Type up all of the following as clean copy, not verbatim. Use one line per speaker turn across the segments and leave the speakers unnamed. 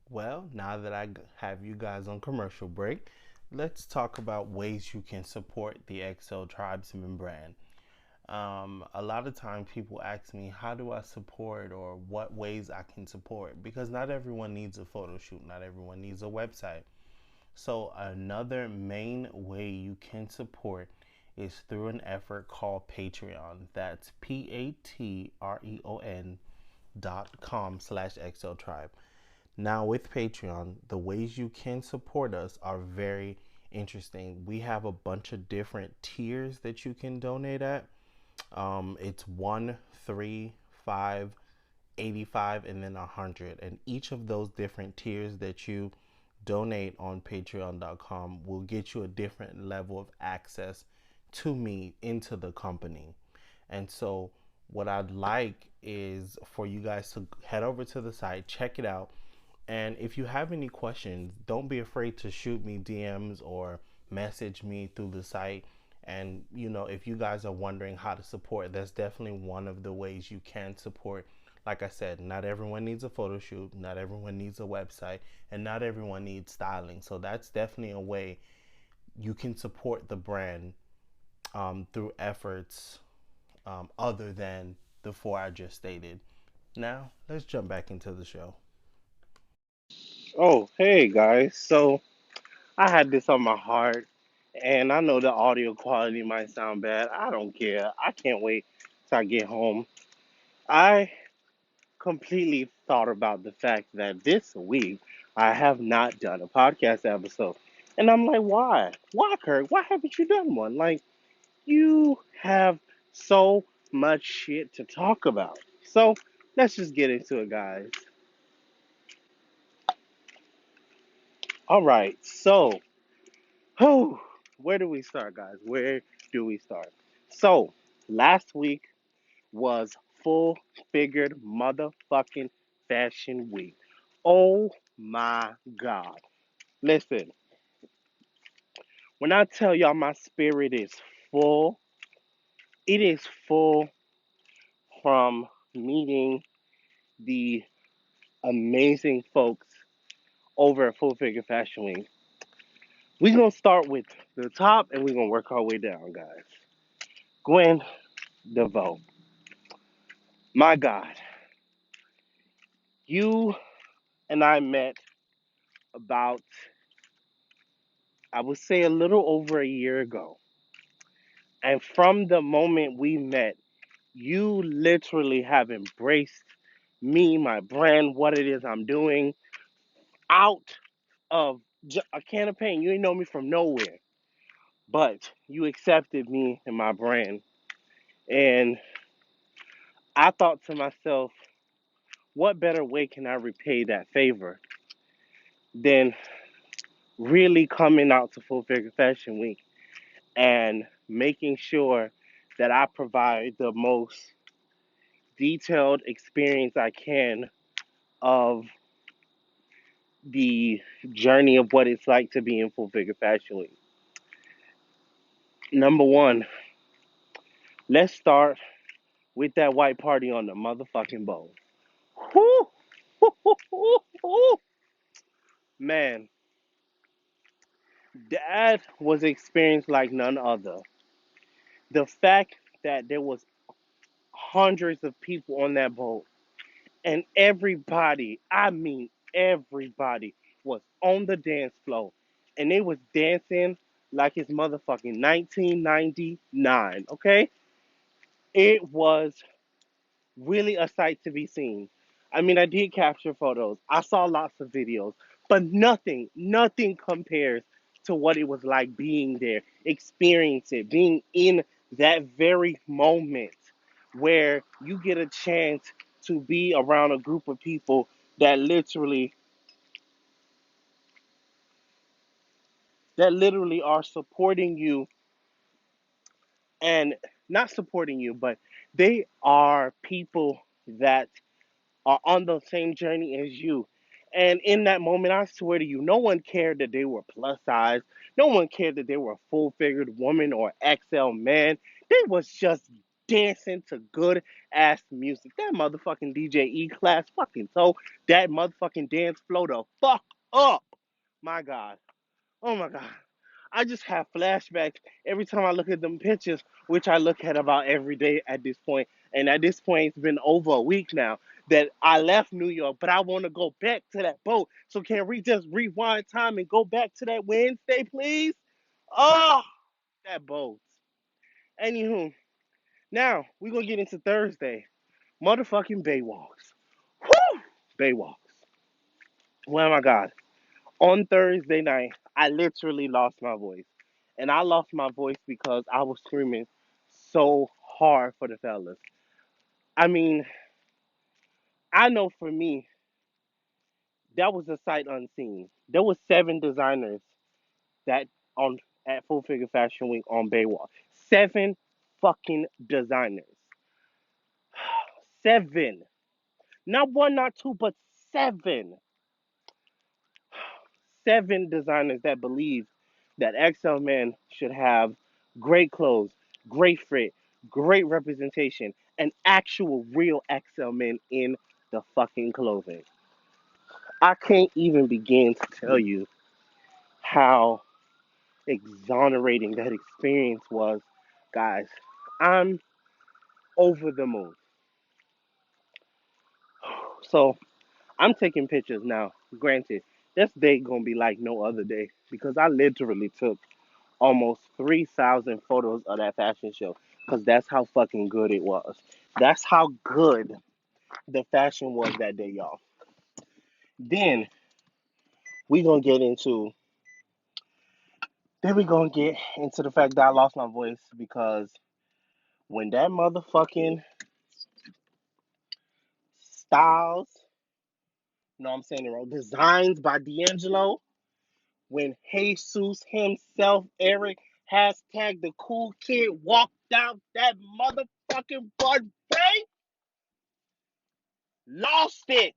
Well, now that have you guys on commercial break, let's talk about ways you can support the XL Tribesman brand. A lot of times people ask me, how do I support or what ways I can support? Because not everyone needs a photo shoot, not everyone needs a website. So, another main way you can support is through an effort called Patreon. That's patreon.com/XL Tribe. Now, with Patreon, the ways you can support us are very interesting. We have a bunch of different tiers that you can donate at. It's 1, 3, 5, 85, and then 100. And each of those different tiers that you donate on patreon.com will get you a different level of access to me into the company. And so, what I'd like is for you guys to head over to the site, check it out, and if you have any questions, don't be afraid to shoot me DMs or message me through the site. And, if you guys are wondering how to support, that's definitely one of the ways you can support. Like I said, not everyone needs a photo shoot, not everyone needs a website, and not everyone needs styling. So that's definitely a way you can support the brand through efforts other than the four I just stated. Now, let's jump back into the show.
Oh, hey guys. So I had this on my heart, and I know the audio quality might sound bad. I don't care. I can't wait till I get home. I completely thought about the fact that this week I have not done a podcast episode. And I'm like, why? Why, Kirk? Why haven't you done one? Like, you have so much shit to talk about. So let's just get into it, guys. All right. So, oh, where do we start, guys? Where do we start? So, last week was full figured motherfucking fashion week. Oh my God. Listen, when I tell y'all my spirit is full, it is full from meeting the amazing folks over at Full Figure Fashion Week. We're going to start with the top and we're going to work our way down, guys. Gwen DeVoe. My God, you and I met about, I would say, a little over a year ago. And from the moment we met, you literally have embraced me, my brand, what it is I'm doing out of a can of paint. You ain't know me from nowhere, but you accepted me and my brand. And I thought to myself, what better way can I repay that favor than really coming out to Full Figure Fashion Week and making sure that I provide the most detailed experience I can of the journey of what it's like to be in Full Figure Fashion Week. Number one, let's start with that white party on the motherfucking bowl. Whew, whew, whew, whew, whew. Man, that was an experience like none other. The fact that there was hundreds of people on that boat and everybody, I mean everybody, was on the dance floor and they was dancing like it's motherfucking 1999, okay? It was really a sight to be seen. I mean, I did capture photos. I saw lots of videos, but nothing compares to what it was like being there, experience it, being in that very moment where you get a chance to be around a group of people that literally are supporting you and not supporting you, but they are people that are on the same journey as you. And in that moment, I swear to you, no one cared that they were plus size. No one cared that they were a full figured woman or XL man. They was just dancing to good ass music. That motherfucking DJ E class fucking told that motherfucking dance flow the fuck up. My God. Oh my God. I just have flashbacks every time I look at them pictures, which I look at about every day at this point. And at this point, it's been over a week now that I left New York, but I want to go back to that boat. So can we just rewind time and go back to that Wednesday, please? Oh, that boat. Anywho, now we're going to get into Thursday. Motherfucking Baywalks. Whew! Baywalks. Oh my God. On Thursday night, I literally lost my voice. And I lost my voice because I was screaming so hard for the fellas. I mean, I know for me, that was a sight unseen. There was 7 designers that on at Full Figure Fashion Week on Baywalk. 7 fucking designers. 7. Not one, not two, but 7. 7 designers that believe that XL men should have great clothes, great fit, great representation, and actual real XL men in the fucking clothing. I can't even begin to tell you how exonerating that experience was, guys. I'm over the moon. So I'm taking pictures now. Granted, this day gonna be like no other day because I literally took almost 3,000 photos of that fashion show because that's how fucking good it was. That's how good the fashion was that day, y'all. Then we gonna get into we gonna get into the fact that I lost my voice because when that motherfucking styles, you know what I'm saying it wrong, designs by D'Angelo, when Jesus himself, Eric, hashtag the cool kid walked out that motherfucking buffet, lost it.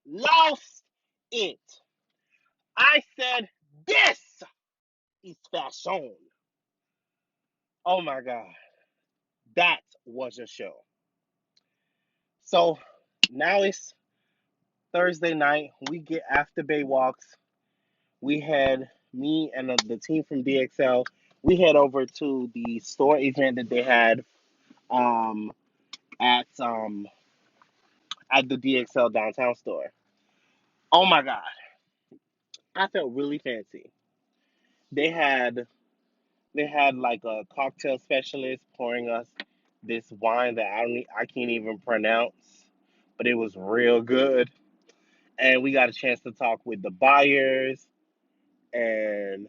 Lost it. I said, this is fashion. Oh my God. That was a show. So now it's Thursday night. We get after Bay Walks. We had me and the team from DXL. We head over to the store event that they had um, at at the DXL downtown store. Oh my God. I felt really fancy. They had They had like a cocktail specialist pouring us this wine that I can't even pronounce, but it was real good. And we got a chance to talk with the buyers, and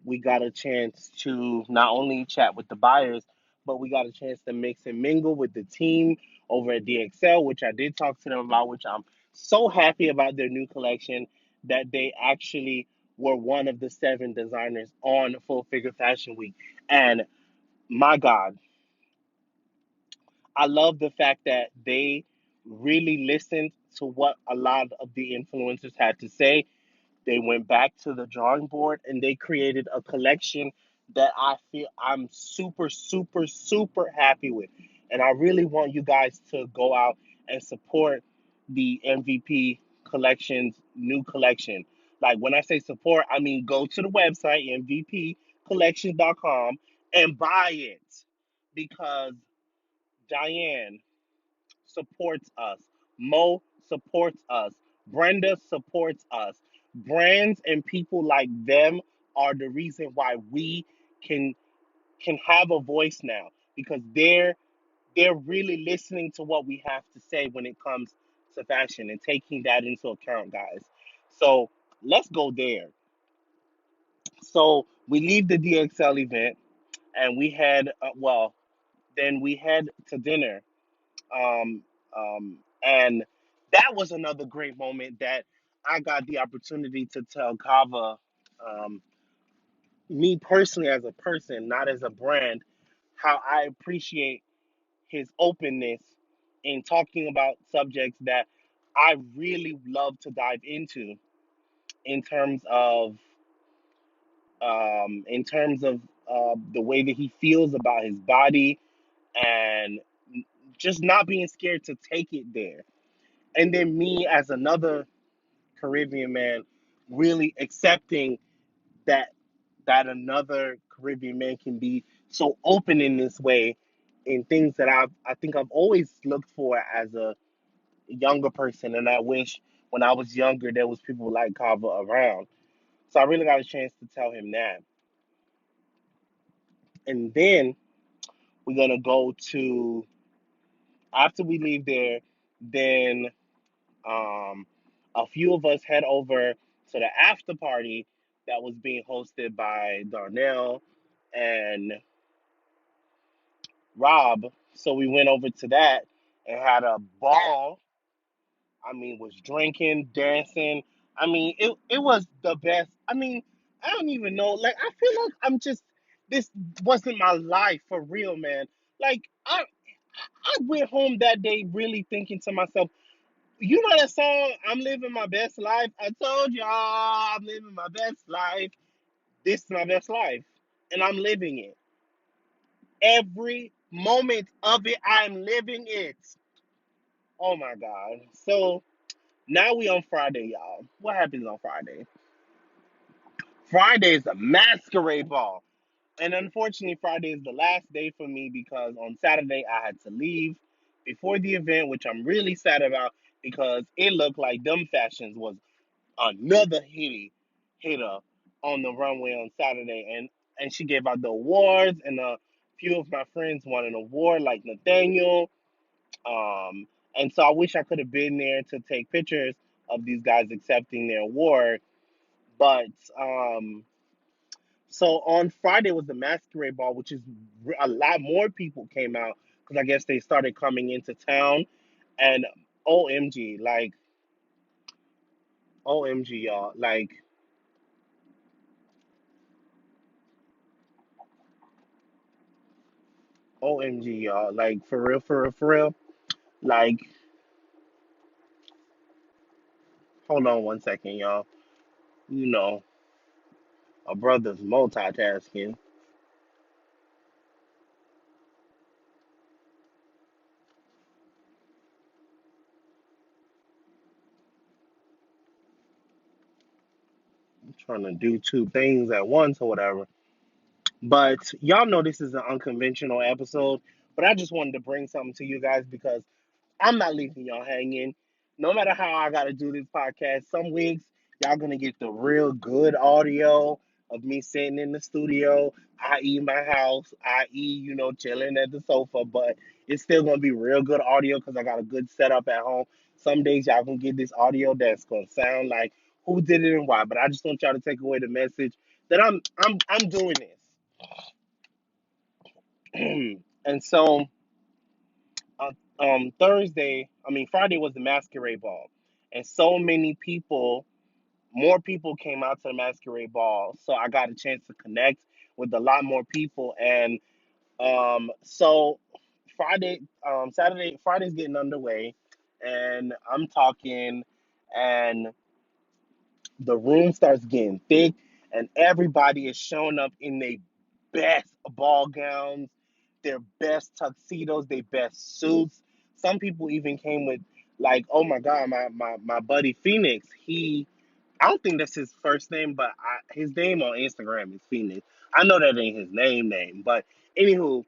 we got a chance to not only chat with the buyers, but we got a chance to mix and mingle with the team over at DXL, which I did talk to them about, which I'm so happy about their new collection that they actually were one of the 7 designers on Full Figure Fashion Week. And my God, I love the fact that they really listened to what a lot of the influencers had to say. They went back to the drawing board and they created a collection that I feel I'm super, super, super happy with. And I really want you guys to go out and support the MVP collection's new collection. Like when I say support, I mean go to the website, mvpcollections.com, and buy it because Diane supports us. Mo supports us. Brenda supports us. Brands and people like them are the reason why we can have a voice now because they're really listening to what we have to say when it comes to fashion and taking that into account, guys. So let's go there. So we leave the DXL event and we head then we head to dinner. Um, and that was another great moment that I got the opportunity to tell Kava, um, me personally as a person, not as a brand, how I appreciate his openness in talking about subjects that I really love to dive into in terms of the way that he feels about his body, and just not being scared to take it there. And then me as another Caribbean man, really accepting that another Caribbean man can be so open in this way, in things that I think I've always looked for as a younger person, and I wish when I was younger there was people like Kava around. So I really got a chance to tell him that. And then we're gonna go to, after we leave there, then um, a few of us head over to the after party that was being hosted by Darnell and Rob. So we went over to that and had a ball. I mean, was drinking, dancing. I mean, it was the best. I mean, I don't even know. Like, I feel like I'm just, this wasn't my life for real, man. Like, I went home that day really thinking to myself, you know that song, I'm living my best life? I told y'all I'm living my best life. This is my best life. And I'm living it. Every moment of it, I'm living it. Oh my God. So now we on Friday, y'all. What happens on Friday? Friday is a masquerade ball. And unfortunately, Friday is the last day for me because on Saturday I had to leave before the event, which I'm really sad about because it looked like them fashions was another hitter on the runway on Saturday. And she gave out the awards, and a few of my friends won an award, like Nathaniel. Um, and so I wish I could have been there to take pictures of these guys accepting their award. But so on Friday was the masquerade ball, which is a lot more people came out because I guess they started coming into town. And OMG, like OMG, y'all, like OMG, y'all, like for real, for real, for real. Like, hold on one second, y'all. You know, a brother's multitasking. Trying to do two things at once or whatever. But y'all know this is an unconventional episode, but I just wanted to bring something to you guys because I'm not leaving y'all hanging. No matter how I got to do this podcast, some weeks y'all gonna get the real good audio of me sitting in the studio, i.e., my house, i.e., chilling at the sofa. But it's still gonna be real good audio because I got a good setup at home. Some days y'all gonna get this audio that's gonna sound like who did it and why. But I just want y'all to take away the message that I'm doing this. And so Friday was the masquerade ball, and so many people, more people came out to the masquerade ball. So I got a chance to connect with a lot more people, and so Friday's getting underway, and I'm talking, and the room starts getting thick, and everybody is showing up in their best ball gowns, their best tuxedos, their best suits. Some people even came with, like, oh my God, my buddy Phoenix. I don't think that's his first name, but his name on Instagram is Phoenix. I know that ain't his name, but anywho,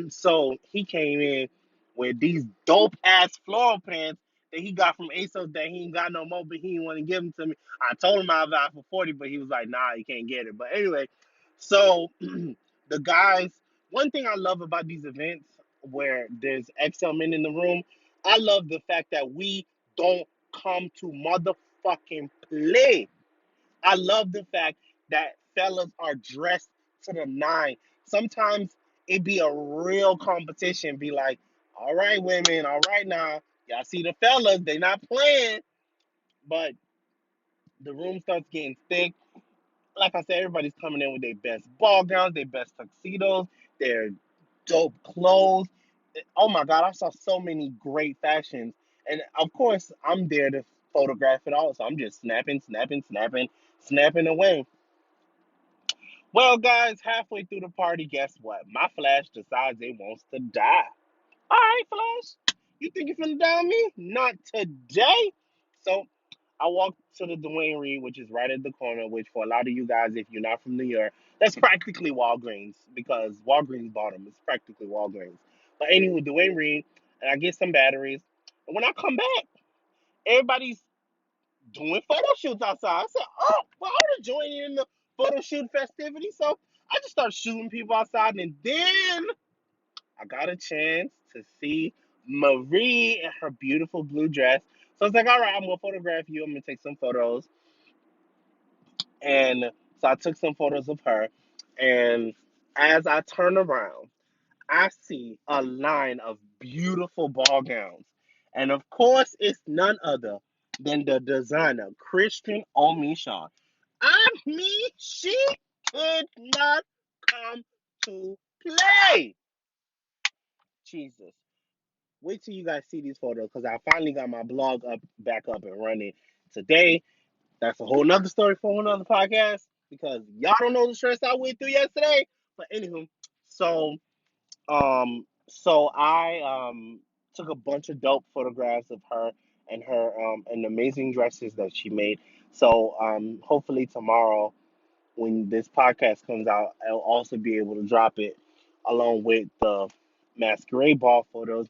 so he came in with these dope ass floral pants that he got from ASOS that he ain't got no more, but he didn't want to give them to me. I told him I'd buy it for 40, but he was like, nah, you can't get it. But anyway, so the guys, one thing I love about these events where there's XL men in the room, I love the fact that we don't come to motherfucking play. I love the fact that fellas are dressed to the nine. Sometimes it be a real competition. Be like, all right, women, all right now, y'all see the fellas, they not playing, but the room starts getting thick. Like I said, everybody's coming in with their best ball gowns, their best tuxedos, their dope clothes. Oh my God, I saw so many great fashions. And of course, I'm there to photograph it all. So I'm just snapping, snapping, snapping, snapping away. Well, guys, halfway through the party, guess what? My Flash decides it wants to die. All right, Flash. You think you're finna die on me? Not today. So I walked to the Dwayne Reed, which is right at the corner, which for a lot of you guys, if you're not from New York, that's practically Walgreens because Walgreens bought them. It's practically Walgreens. But anywho, Dwayne Reed, and I get some batteries. And when I come back, everybody's doing photo shoots outside. I said, oh, well, I want to join in the photo shoot festivity. So I just started shooting people outside. And then I got a chance to see Marie in her beautiful blue dress. So I was like, all right, I'm going to photograph you. I'm going to take some photos. And so I took some photos of her. And as I turn around, I see a line of beautiful ball gowns. And of course, it's none other than the designer, Christian Omisha. I mean, she could not come to play. Jesus. Wait till you guys see these photos because I finally got my blog up back up and running today. That's a whole nother story for a whole nother podcast because y'all don't know the stress I went through yesterday. But anywho, so I took a bunch of dope photographs of her and her and amazing dresses that she made. So hopefully tomorrow when this podcast comes out, I'll also be able to drop it along with the masquerade ball photos,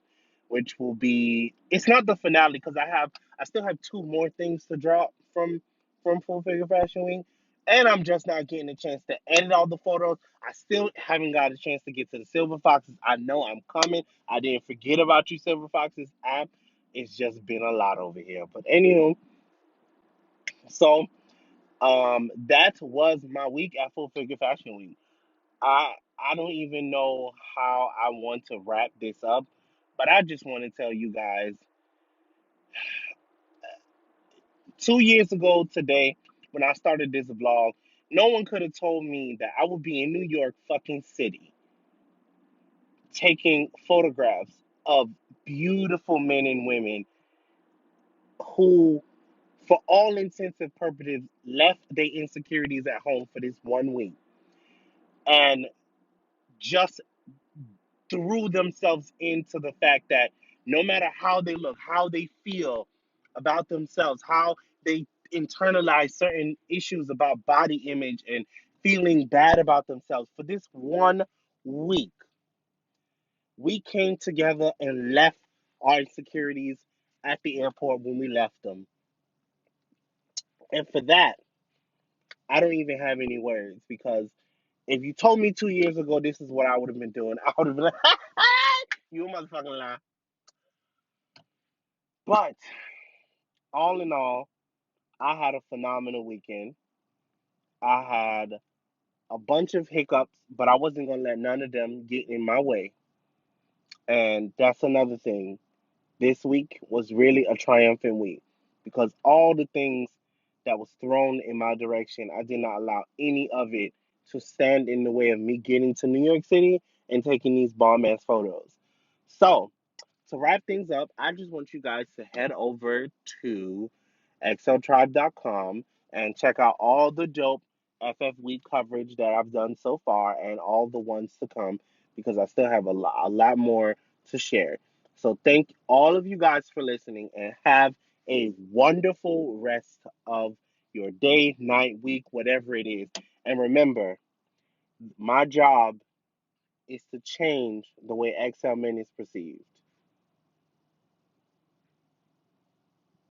which will be it's not the finale because I still have two more things to drop from Full Figure Fashion Week. And I'm just not getting a chance to edit all the photos. I still haven't got a chance to get to the Silver Foxes. I know I'm coming. I didn't forget about you, Silver Foxes app. It's just been a lot over here. But anywho, so that was my week at Full Figure Fashion Week. I don't even know how I want to wrap this up, but I just want to tell you guys 2 years ago today, when I started this vlog, no one could have told me that I would be in New York fucking city taking photographs of beautiful men and women who, for all intents and purposes, left their insecurities at home for this 1 week and just threw themselves into the fact that no matter how they look, how they feel about themselves, how they internalize certain issues about body image and feeling bad about themselves, for this 1 week, we came together and left our insecurities at the airport when we left them. And for that, I don't even have any words because if you told me 2 years ago this is what I would have been doing, I would have been like, you a motherfucking lie. But all in all, I had a phenomenal weekend. I had a bunch of hiccups, but I wasn't going to let none of them get in my way. And that's another thing. This week was really a triumphant week because all the things that was thrown in my direction, I did not allow any of it to stand in the way of me getting to New York City and taking these bomb ass photos. So, to wrap things up, I just want you guys to head over to exceltribe.com and check out all the dope FF Week coverage that I've done so far and all the ones to come because I still have a lot more to share. So thank all of you guys for listening and have a wonderful rest of your day, night, week, whatever it is. And remember, my job is to change the way XL Men is perceived.